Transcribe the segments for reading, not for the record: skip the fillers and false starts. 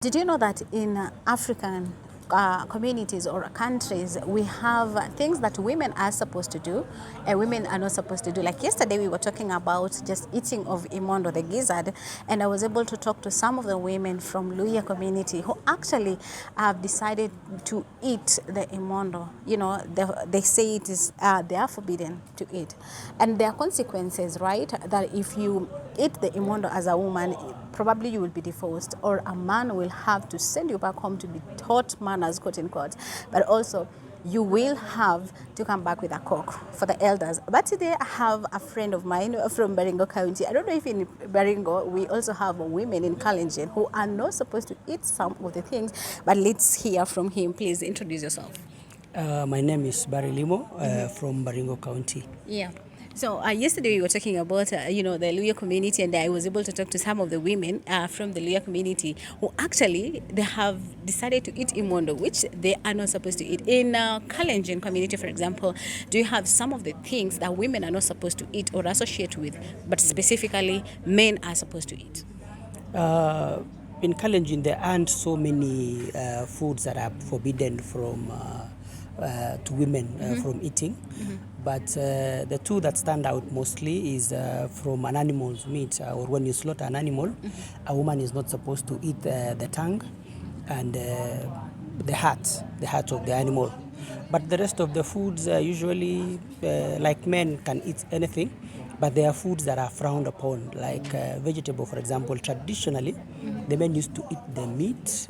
Did you know that in African communities or countries, we have things that women are supposed to do and women are not supposed to do? Like yesterday, we were talking about just eating of imondo, the gizzard, and I was able to talk to some of the women from Luya community who actually have decided to eat the imondo. You know, they say it is they are forbidden to eat, and there are consequences, right? That if you eat the imondo as a woman, probably you will be divorced, or a man will have to send you back home to be taught manners, quote unquote. But also, you will have to come back with a cook for the elders. But today, I have a friend of mine from Baringo County. I don't know if in Baringo we also have women in Kalenjin who are not supposed to eat some of the things. But let's hear from him. Please introduce yourself. My name is Barry Limo from Baringo County. Yeah. So yesterday we were talking about the Luya community, and I was able to talk to some of the women from the Luya community who actually they have decided to eat imondo, which they are not supposed to eat. In Kalenjin community, for example, do you have some of the things that women are not supposed to eat or associate with, but specifically men are supposed to eat? In Kalenjin, there aren't so many foods that are forbidden from to women from eating. But the two that stand out mostly is from an animal's meat, or when you slaughter an animal, a woman is not supposed to eat the tongue and the heart of the animal. But the rest of the foods usually, like men can eat anything, but there are foods that are frowned upon, like vegetable, for example. Traditionally, the men used to eat the meat,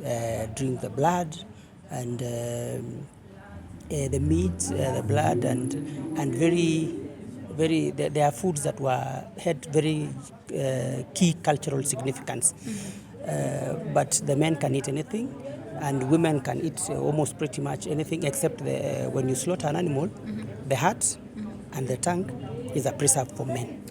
drink the blood, and the meat, the blood, and very there are foods that had very key cultural significance. But the men can eat anything, and women can eat almost pretty much anything except when you slaughter an animal, the heart and the tongue is a preserve for men.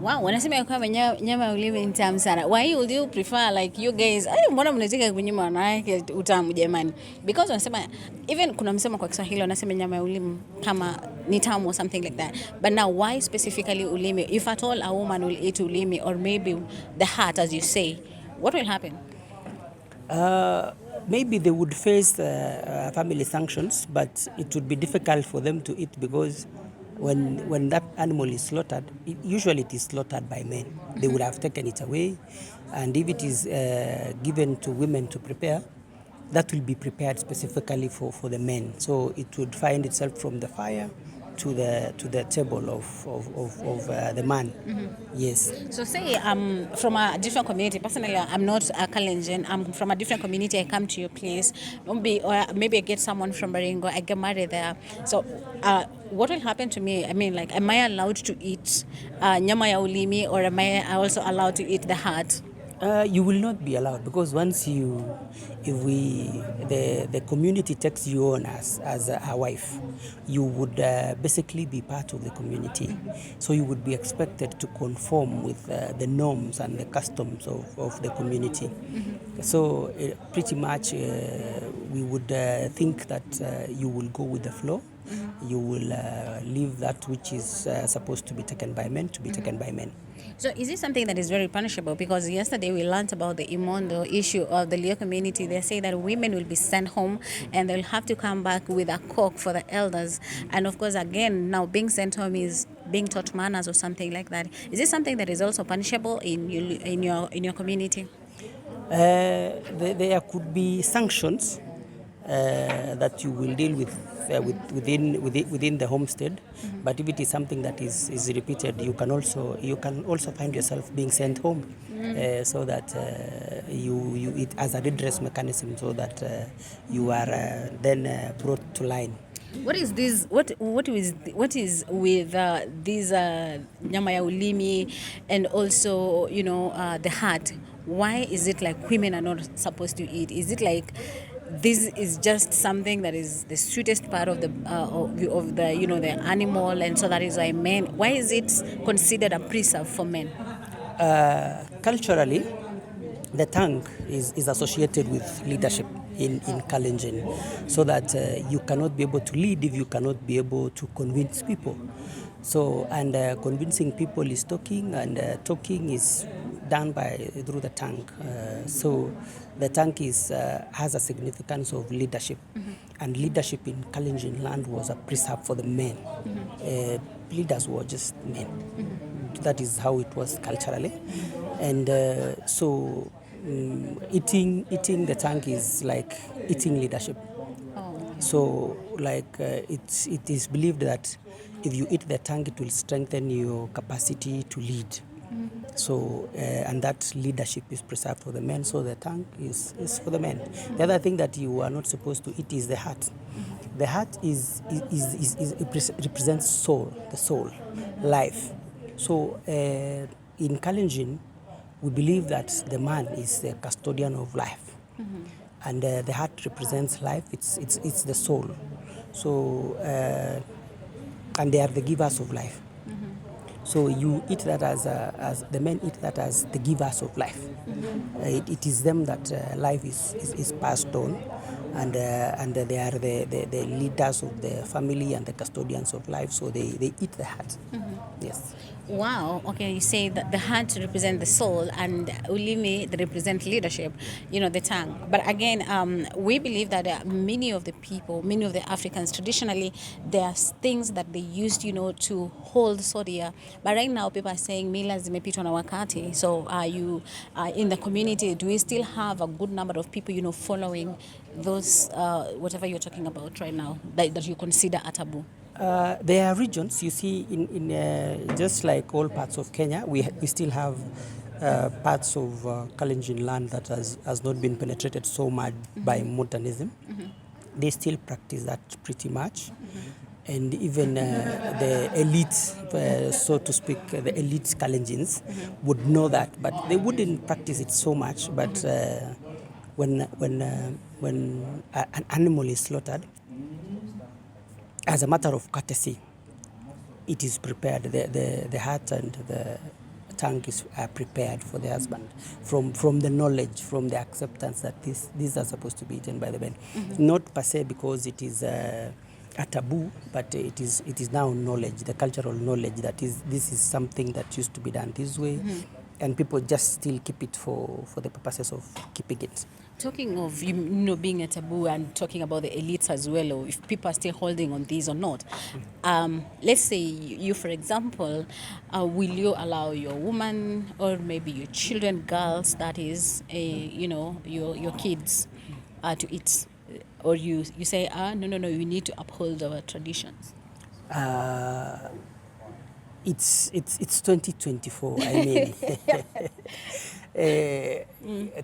Wow, wanasema kwamba nyama ya ulimi ni tamu sana. Why would you prefer like you guys? Mbona mnataka kunyima wanawake utamu jamani? Because wanasema even kuna msemo kwa Kiswahili wanasema nyama ya ulimi kama ni tamu or something like that. But now why specifically ulimi? If at all a woman will eat ulimi or maybe the heart as you say, what will happen? Maybe they would face family sanctions, but it would be difficult for them to eat because when that animal is slaughtered, usually it is slaughtered by men. They would have taken it away, and if it is given to women to prepare, that will be prepared specifically for the men. So it would find itself from the fire to the table of the man. Yes. So say I'm from a different community. Personally, I'm not a Kalenjin. I'm from a different community. I come to your place. Maybe I get someone from Baringo. I get married there. So what will happen to me? I mean, like, am I allowed to eat nyama ya ulimi, or am I also allowed to eat the heart? You will not be allowed because once the community takes you on as a wife, you would basically be part of the community. So you would be expected to conform with the norms and the customs of the community. So pretty much we would think that you will go with the flow. You will leave that which is supposed to be taken by men to be taken by men. So is it something that is very punishable? Because yesterday we learned about the imondo issue of the Luo community. They say that women will be sent home and they'll have to come back with a cook for the elders. And of course, again, now being sent home is being taught manners or something like that. Is it something that is also punishable in your community? There could be sanctions that you will deal with within the homestead, but if it is something that is repeated, you can also find yourself being sent home, so that you it as a redress mechanism, so that you are then brought to line. What is this? What is with these nyama ya ulimi and also the heart? Why is it like women are not supposed to eat? Is it like this is just something that is the sweetest part of the the animal, and so that is why men? Why is it considered a preserve for men? Culturally, the tongue is associated with leadership in Kalenjin, so that you cannot be able to lead if you cannot be able to convince people. So, and convincing people is talking, and talking is done through the tongue. So the tongue has a significance of leadership, and leadership in Kalenjin land was a preserve for the men. Leaders were just men. That is how it was culturally, and so eating the tongue is like eating leadership. So, like it is believed that if you eat the tongue, it will strengthen your capacity to lead. So, and that leadership is preserved for the men. So the tongue is for the men. The other thing that you are not supposed to eat is the heart. The heart represents soul, the soul, life. So in Kalenjin, we believe that the man is the custodian of life, and the heart represents life. It's the soul. So and they are the givers of life. So you eat that as the men eat that as the givers of life. It is them that life is passed on, and they are the leaders of the family and the custodians of life. So they eat the heart. Yes. Wow. Okay, you say that the heart represent the soul and ulimi they represent leadership, the tongue. But again, we believe that many of the people, many of the Africans, traditionally, there are things that they used, to hold sodia. But right now, people are saying mila zimepitwa na wakati. So are you in the community? Do we still have a good number of people, following those whatever you're talking about right now that you consider a taboo? There are regions, you see, in just like all parts of Kenya, we still have parts of Kalenjin land that has not been penetrated so much by modernism. They still practice that pretty much. And even the elite, so to speak, the elite Kalenjins would know that, but they wouldn't practice it so much. But when an animal is slaughtered, as a matter of courtesy, it is prepared. The heart and the tongue are prepared for the husband from the knowledge, from the acceptance that these are supposed to be eaten by the men. Not per se because it is a taboo, but it is now knowledge, the cultural knowledge that this is something that used to be done this way, and people just still keep it for the purposes of keeping it. Talking of being a taboo and talking about the elites as well, or if people are still holding on these or not, let's say you for example, will you allow your woman or maybe your children, girls, that is, your kids, to eat, or you say, no, you need to uphold our traditions? It's 2024. I mean,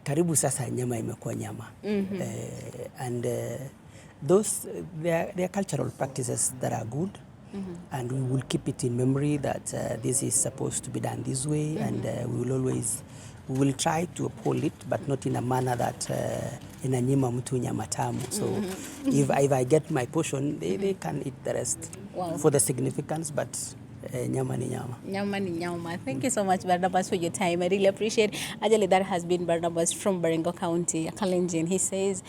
karibu sasa nyama imekuwa nyama. And those they are cultural practices that are good. And we will keep it in memory that this is supposed to be done this way, and we will try to uphold it, but not in a manner that inanyima mtu nyama tamu. So if I get my portion, they can eat the rest. Wow. For the significance, but nyama ni nyama. Nyama ni nyama. Thank you so much, Barnabas, for your time. I really appreciate. Actually, that has been Barnabas from Baringo County, Kalenjin. He says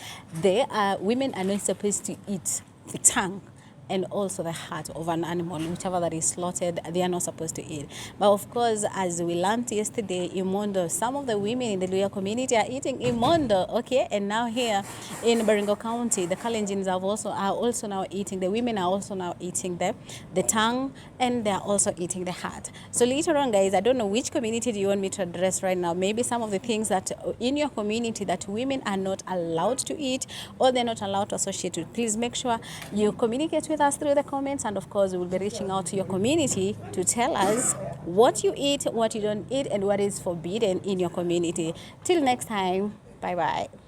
women are not supposed to eat the tongue and also the heart of an animal, whichever that is slaughtered, they are not supposed to eat. But of course, as we learned yesterday, imondo, some of the women in the Luya community are eating imondo, okay? And now here in Baringo County, the Kalenjins are also now eating, the women are also now eating the tongue, and they're also eating the heart. So later on, guys, I don't know which community do you want me to address right now. Maybe some of the things that in your community that women are not allowed to eat or they're not allowed to associate with. Please make sure you communicate with us through the comments, and of course we will be reaching out to your community to tell us what you eat, what you don't eat, and what is forbidden in your community. Till next time, bye bye.